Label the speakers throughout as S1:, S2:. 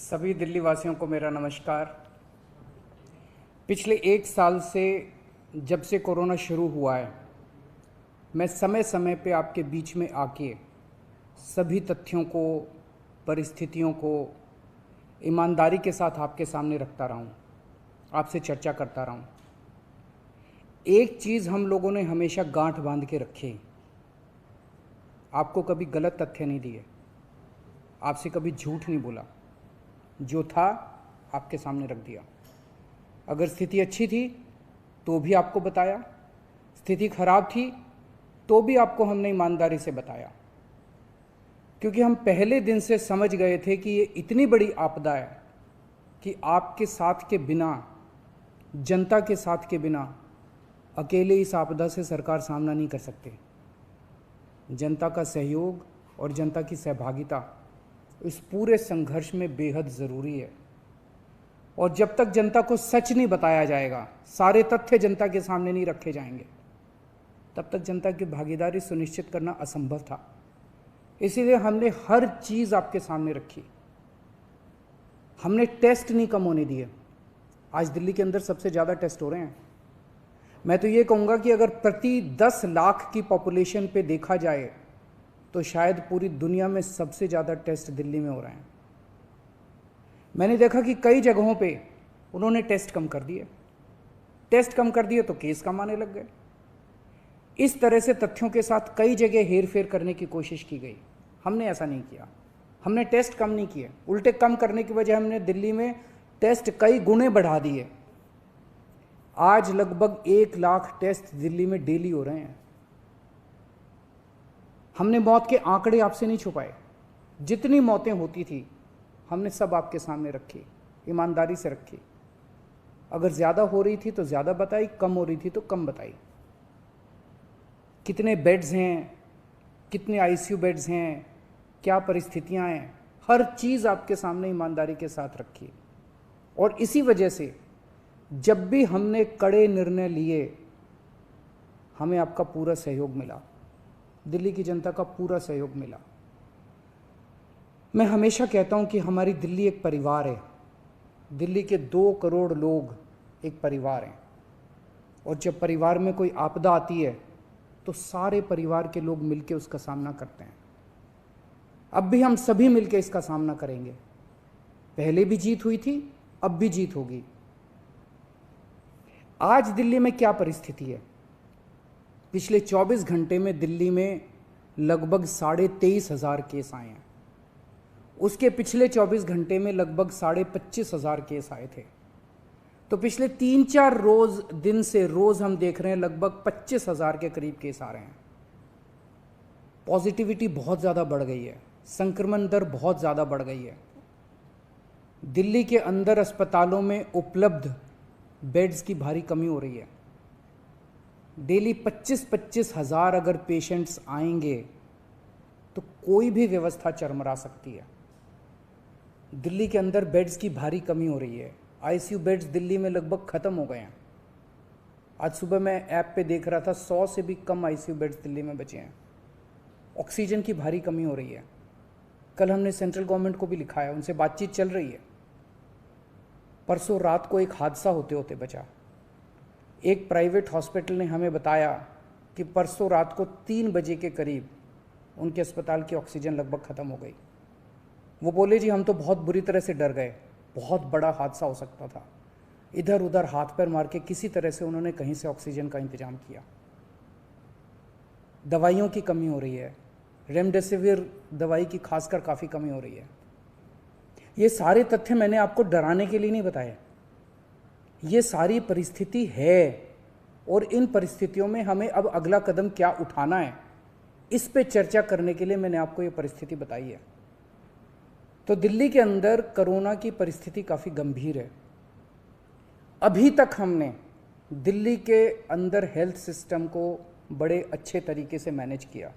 S1: सभी दिल्ली वासियों को मेरा नमस्कार। पिछले एक साल से जब से कोरोना शुरू हुआ है, मैं समय समय पे आपके बीच में आके सभी तथ्यों को, परिस्थितियों को ईमानदारी के साथ आपके सामने रखता रहा हूँ, आपसे चर्चा करता रहा हूँ। एक चीज़ हम लोगों ने हमेशा गांठ बांध के रखी, आपको कभी गलत तथ्य नहीं दिए, आपसे कभी झूठ नहीं बोला, जो था आपके सामने रख दिया। अगर स्थिति अच्छी थी तो भी आपको बताया, स्थिति खराब थी तो भी आपको हमने ईमानदारी से बताया, क्योंकि हम पहले दिन से समझ गए थे कि ये इतनी बड़ी आपदा है कि आपके साथ के बिना, जनता के साथ के बिना अकेले इस आपदा से सरकार सामना नहीं कर सकती। जनता का सहयोग और जनता की सहभागिता इस पूरे संघर्ष में बेहद ज़रूरी है। और जब तक जनता को सच नहीं बताया जाएगा, सारे तथ्य जनता के सामने नहीं रखे जाएंगे, तब तक जनता की भागीदारी सुनिश्चित करना असंभव था। इसीलिए हमने हर चीज़ आपके सामने रखी। हमने टेस्ट नहीं कम होने दिए। आज दिल्ली के अंदर सबसे ज़्यादा टेस्ट हो रहे हैं। मैं तो ये कहूँगा कि अगर प्रति 10 लाख की पॉपुलेशन पे देखा जाए तो शायद पूरी दुनिया में सबसे ज़्यादा टेस्ट दिल्ली में हो रहे हैं। मैंने देखा कि कई जगहों पे उन्होंने टेस्ट कम कर दिए। टेस्ट कम कर दिए तो केस कम आने लग गए। इस तरह से तथ्यों के साथ कई जगह हेरफेर करने की कोशिश की गई। हमने ऐसा नहीं किया। हमने टेस्ट कम नहीं किए, उल्टे कम करने की वजह हमने दिल्ली में टेस्ट कई गुने बढ़ा दिए। आज लगभग 1 लाख टेस्ट दिल्ली में डेली हो रहे हैं। हमने मौत के आंकड़े आपसे नहीं छुपाए। जितनी मौतें होती थी हमने सब आपके सामने रखी, ईमानदारी से रखी। अगर ज़्यादा हो रही थी तो ज़्यादा बताई, कम हो रही थी तो कम बताई। कितने बेड्स हैं, कितने आईसीयू बेड्स हैं, क्या परिस्थितियां हैं, हर चीज़ आपके सामने ईमानदारी के साथ रखी। और इसी वजह से जब भी हमने कड़े निर्णय लिए, हमें आपका पूरा सहयोग मिला, दिल्ली की जनता का पूरा सहयोग मिला। मैं हमेशा कहता हूं कि हमारी दिल्ली एक परिवार है। दिल्ली के 2 करोड़ लोग एक परिवार हैं। और जब परिवार में कोई आपदा आती है तो सारे परिवार के लोग मिलकर उसका सामना करते हैं। अब भी हम सभी मिलकर इसका सामना करेंगे। पहले भी जीत हुई थी, अब भी जीत होगी। आज दिल्ली में क्या परिस्थिति है? पिछले 24 घंटे में दिल्ली में लगभग 23,500 केस आए हैं। उसके पिछले 24 घंटे में लगभग 25,500 केस आए थे। तो पिछले 3-4 दिन से रोज हम देख रहे हैं लगभग 25,000 के करीब केस आ रहे हैं। पॉजिटिविटी बहुत ज़्यादा बढ़ गई है, संक्रमण दर बहुत ज़्यादा बढ़ गई है। दिल्ली के अंदर अस्पतालों में उपलब्ध बेड्स की भारी कमी हो रही है। डेली 25-25 हज़ार अगर पेशेंट्स आएंगे तो कोई भी व्यवस्था चरमरा सकती है। दिल्ली के अंदर बेड्स की भारी कमी हो रही है। आईसीयू बेड्स दिल्ली में लगभग ख़त्म हो गए हैं। आज सुबह मैं ऐप पे देख रहा था 100 से भी कम आईसीयू बेड्स दिल्ली में बचे हैं। ऑक्सीजन की भारी कमी हो रही है। कल हमने सेंट्रल गवर्नमेंट को भी लिखा है, उनसे बातचीत चल रही है। परसों रात को एक हादसा होते होते बचा। एक प्राइवेट हॉस्पिटल ने हमें बताया कि परसों रात को 3 बजे के करीब उनके अस्पताल की ऑक्सीजन लगभग ख़त्म हो गई। वो बोले जी हम तो बहुत बुरी तरह से डर गए, बहुत बड़ा हादसा हो सकता था। इधर उधर हाथ पैर मार के किसी तरह से उन्होंने कहीं से ऑक्सीजन का इंतजाम किया। दवाइयों की कमी हो रही है, रेमडेसिविर दवाई की खासकर काफ़ी कमी हो रही है। ये सारे तथ्य मैंने आपको डराने के लिए नहीं बताए। ये सारी परिस्थिति है और इन परिस्थितियों में हमें अब अगला कदम क्या उठाना है, इस पे चर्चा करने के लिए मैंने आपको ये परिस्थिति बताई है। तो दिल्ली के अंदर कोरोना की परिस्थिति काफ़ी गंभीर है। अभी तक हमने दिल्ली के अंदर हेल्थ सिस्टम को बड़े अच्छे तरीके से मैनेज किया।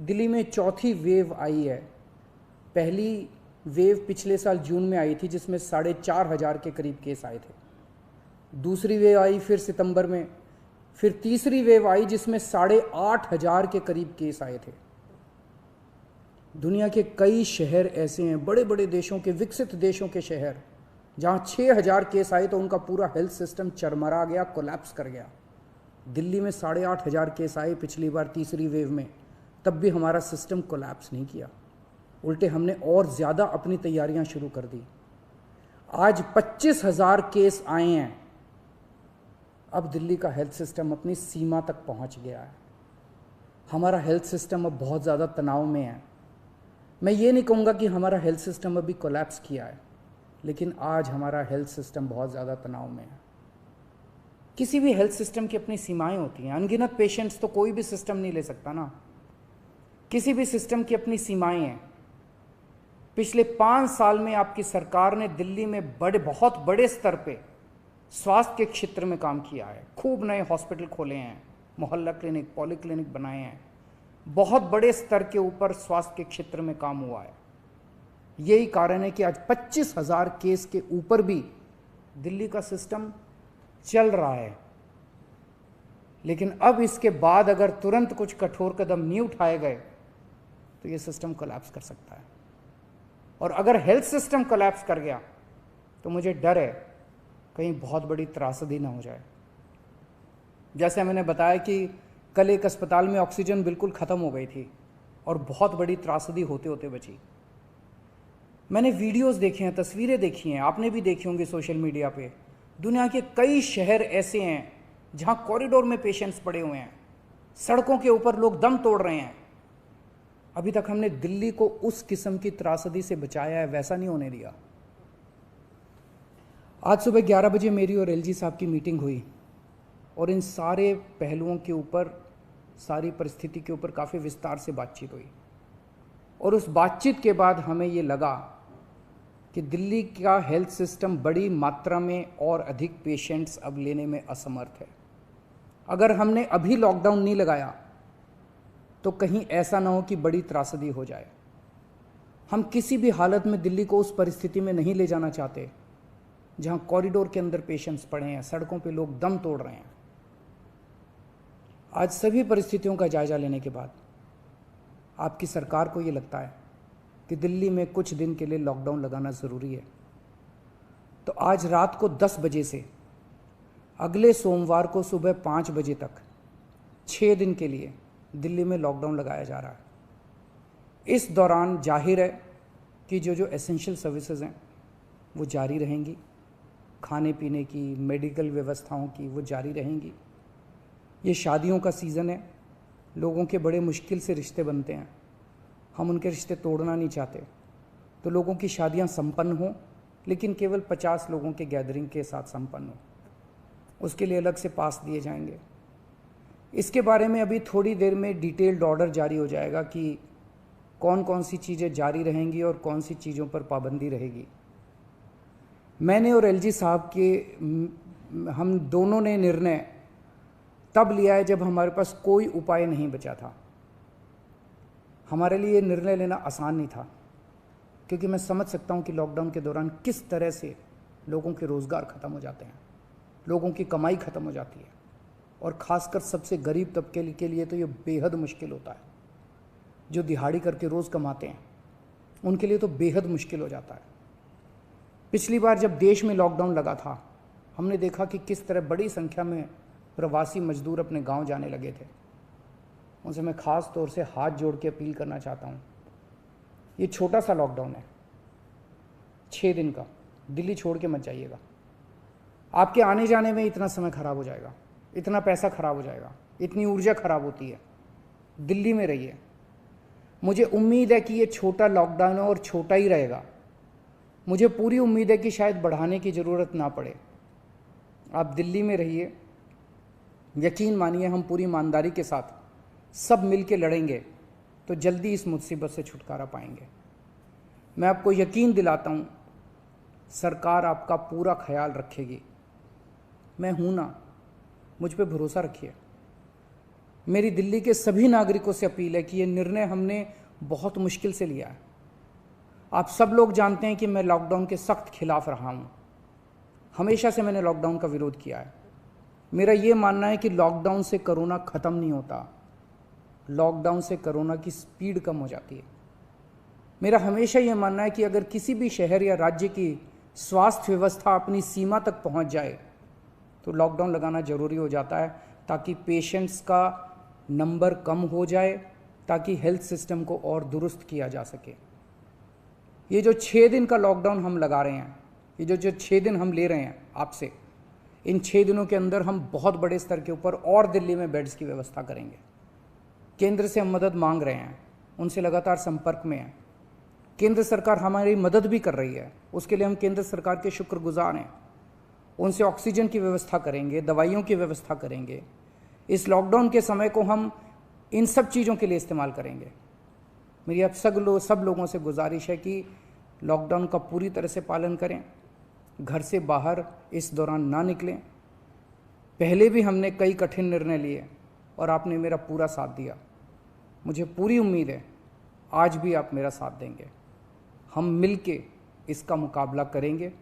S1: दिल्ली में चौथी वेव आई है। पहली वेव पिछले साल जून में आई थी जिसमें 4,500 के करीब केस आए थे। दूसरी वेव आई फिर सितंबर में, फिर तीसरी वेव आई जिसमें 8,500 के करीब केस आए थे। दुनिया के कई शहर ऐसे हैं, बड़े बड़े देशों के, विकसित देशों के शहर, जहाँ 6,000 केस आए तो उनका पूरा हेल्थ सिस्टम चरमरा गया, कोलैप्स कर गया। दिल्ली में 8,500 केस आए पिछली बार तीसरी वेव में, तब भी हमारा सिस्टम कोलैप्स नहीं किया, उल्टे हमने और ज़्यादा अपनी तैयारियां शुरू कर दी। आज 25,000 केस आए हैं। अब दिल्ली का हेल्थ सिस्टम अपनी सीमा तक पहुंच गया है। हमारा हेल्थ सिस्टम अब बहुत ज़्यादा तनाव में है। मैं ये नहीं कहूँगा कि हमारा हेल्थ सिस्टम अभी कोलैप्स किया है, लेकिन आज हमारा हेल्थ सिस्टम बहुत ज़्यादा तनाव में है। किसी भी हेल्थ सिस्टम की अपनी सीमाएं होती हैं। अनगिनत पेशेंट्स तो कोई भी सिस्टम नहीं ले सकता ना। किसी भी सिस्टम की अपनी सीमाएं हैं। पिछले 5 साल में आपकी सरकार ने दिल्ली में बहुत बड़े स्तर पे स्वास्थ्य के क्षेत्र में काम किया है। खूब नए हॉस्पिटल खोले हैं, मोहल्ला क्लिनिक, पॉलीक्लिनिक बनाए हैं। बहुत बड़े स्तर के ऊपर स्वास्थ्य के क्षेत्र में काम हुआ है। यही कारण है कि आज 25,000 केस के ऊपर भी दिल्ली का सिस्टम चल रहा है। लेकिन अब इसके बाद अगर तुरंत कुछ कठोर कदम नहीं उठाए गए तो ये सिस्टम कोलैप्स कर सकता है। और अगर हेल्थ सिस्टम कोलैप्स कर गया तो मुझे डर है कहीं बहुत बड़ी त्रासदी ना हो जाए। जैसे मैंने बताया कि कल एक अस्पताल में ऑक्सीजन बिल्कुल ख़त्म हो गई थी और बहुत बड़ी त्रासदी होते होते बची। मैंने वीडियोस देखे हैं, तस्वीरें देखी हैं, आपने भी देखी होंगी सोशल मीडिया पे। दुनिया के कई शहर ऐसे हैं जहां कॉरिडोर में पेशेंट्स पड़े हुए हैं, सड़कों के ऊपर लोग दम तोड़ रहे हैं। अभी तक हमने दिल्ली को उस किस्म की त्रासदी से बचाया है, वैसा नहीं होने दिया। आज सुबह 11 बजे मेरी और एलजी साहब की मीटिंग हुई और इन सारे पहलुओं के ऊपर, सारी परिस्थिति के ऊपर काफ़ी विस्तार से बातचीत हुई। और उस बातचीत के बाद हमें ये लगा कि दिल्ली का हेल्थ सिस्टम बड़ी मात्रा में और अधिक पेशेंट्स अब लेने में असमर्थ है। अगर हमने अभी लॉकडाउन नहीं लगाया तो कहीं ऐसा ना हो कि बड़ी त्रासदी हो जाए। हम किसी भी हालत में दिल्ली को उस परिस्थिति में नहीं ले जाना चाहते जहां कॉरिडोर के अंदर पेशेंट्स पड़े हैं, सड़कों पे लोग दम तोड़ रहे हैं। आज सभी परिस्थितियों का जायजा लेने के बाद आपकी सरकार को ये लगता है कि दिल्ली में कुछ दिन के लिए लॉकडाउन लगाना ज़रूरी है, तो आज रात को 10 बजे से अगले सोमवार को सुबह 5 बजे तक 6 दिन के लिए दिल्ली में लॉकडाउन लगाया जा रहा है। इस दौरान जाहिर है कि जो एसेंशियल सर्विसेज हैं वो जारी रहेंगी, खाने पीने की, मेडिकल व्यवस्थाओं की वो जारी रहेंगी। ये शादियों का सीज़न है, लोगों के बड़े मुश्किल से रिश्ते बनते हैं, हम उनके रिश्ते तोड़ना नहीं चाहते, तो लोगों की शादियां संपन्न हों, लेकिन केवल 50 लोगों के गैदरिंग के साथ संपन्न हो। उसके लिए अलग से पास दिए जाएंगे। इसके बारे में अभी थोड़ी देर में डिटेल्ड ऑर्डर जारी हो जाएगा कि कौन कौन सी चीज़ें जारी रहेंगी और कौन सी चीज़ों पर पाबंदी रहेगी। मैंने और एलजी साहब के हम दोनों ने निर्णय तब लिया है जब हमारे पास कोई उपाय नहीं बचा था। हमारे लिए ये निर्णय लेना आसान नहीं था, क्योंकि मैं समझ सकता हूँ कि लॉकडाउन के दौरान किस तरह से लोगों के रोज़गार ख़त्म हो जाते हैं, लोगों की कमाई ख़त्म हो जाती है, और ख़ासकर सबसे गरीब तबके के लिए तो ये बेहद मुश्किल होता है। जो दिहाड़ी करके रोज़ कमाते हैं उनके लिए तो बेहद मुश्किल हो जाता है। पिछली बार जब देश में लॉकडाउन लगा था, हमने देखा कि किस तरह बड़ी संख्या में प्रवासी मजदूर अपने गांव जाने लगे थे। उनसे मैं ख़ास तौर से हाथ जोड़ के अपील करना चाहता हूँ, ये छोटा सा लॉकडाउन है, 6 दिन का, दिल्ली छोड़ के मत जाइएगा। आपके आने जाने में इतना समय खराब हो जाएगा, इतना पैसा खराब हो जाएगा, इतनी ऊर्जा खराब होती है। दिल्ली में रहिए। मुझे उम्मीद है कि ये छोटा लॉकडाउन है और छोटा ही रहेगा। मुझे पूरी उम्मीद है कि शायद बढ़ाने की ज़रूरत ना पड़े। आप दिल्ली में रहिए। यकीन मानिए, हम पूरी ईमानदारी के साथ सब मिल के लड़ेंगे तो जल्दी इस मुसीबत से छुटकारा पाएंगे। मैं आपको यकीन दिलाता हूँ, सरकार आपका पूरा ख्याल रखेगी। मैं हूँ ना, मुझ पे भरोसा रखिए। मेरी दिल्ली के सभी नागरिकों से अपील है कि ये निर्णय हमने बहुत मुश्किल से लिया है। आप सब लोग जानते हैं कि मैं लॉकडाउन के सख्त खिलाफ रहा हूँ। हमेशा से मैंने लॉकडाउन का विरोध किया है। मेरा ये मानना है कि लॉकडाउन से कोरोना ख़त्म नहीं होता, लॉकडाउन से कोरोना की स्पीड कम हो जाती है। मेरा हमेशा ये मानना है कि अगर किसी भी शहर या राज्य की स्वास्थ्य व्यवस्था अपनी सीमा तक पहुंच जाए तो लॉकडाउन लगाना ज़रूरी हो जाता है, ताकि पेशेंट्स का नंबर कम हो जाए, ताकि हेल्थ सिस्टम को और दुरुस्त किया जा सके। ये जो 6 दिन का लॉकडाउन हम लगा रहे हैं, ये जो 6 दिन हम ले रहे हैं आपसे, इन 6 दिनों के अंदर हम बहुत बड़े स्तर के ऊपर और दिल्ली में बेड्स की व्यवस्था करेंगे। केंद्र से हम मदद मांग रहे हैं, उनसे लगातार संपर्क में हैं। केंद्र सरकार हमारी मदद भी कर रही है, उसके लिए हम केंद्र सरकार के शुक्रगुजार हैं। उनसे ऑक्सीजन की व्यवस्था करेंगे, दवाइयों की व्यवस्था करेंगे। इस लॉकडाउन के समय को हम इन सब चीज़ों के लिए इस्तेमाल करेंगे। मेरी अब सब लोगों से गुजारिश है कि लॉकडाउन का पूरी तरह से पालन करें, घर से बाहर इस दौरान ना निकलें। पहले भी हमने कई कठिन निर्णय लिए और आपने मेरा पूरा साथ दिया। मुझे पूरी उम्मीद है आज भी आप मेरा साथ देंगे। हम मिलके इसका मुकाबला करेंगे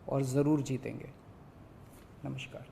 S1: और ज़रूर जीतेंगे। नमस्कार।